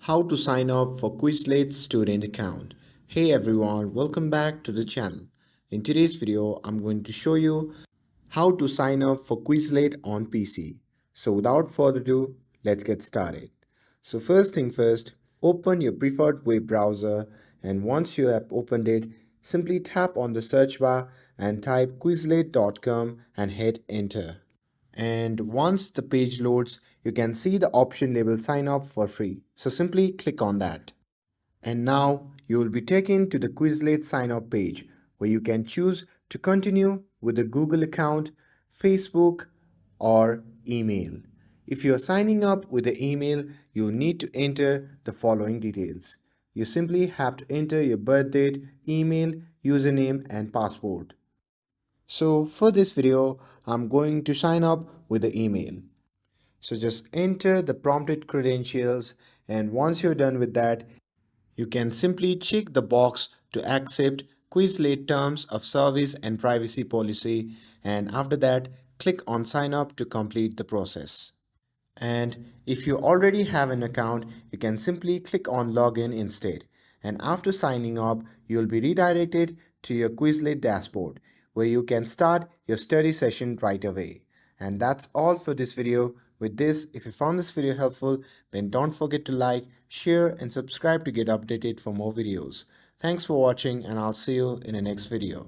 How to sign up for Quizlet student account. Hey everyone, welcome back to the channel. In today's video, I'm going to show you how to sign up for Quizlet on PC. So without further ado, let's get started. So first thing first, open your preferred web browser, and once you have opened it, simply tap on the search bar and type quizlet.com and hit enter. And once the page loads, you can see the option labeled sign up for free. So simply click on that. And now you will be taken to the Quizlet sign up page where you can choose to continue with a Google account, Facebook, or email. If you are signing up with the email, you will need to enter the following details. You simply have to enter your birth date, email, username, and password. So for this video, I'm going to sign up with the email. So just enter the prompted credentials, and once you're done with that, you can simply check the box to accept Quizlet terms of service and privacy policy, and after that click on sign up to complete the process. And if you already have an account, you can simply click on login instead. And after signing up, you will be redirected to your Quizlet dashboard where you can start your study session right away. And that's all for this video. With this, if you found this video helpful, then don't forget to like, share, and subscribe to get updated for more videos. Thanks for watching, and I'll see you in the next video.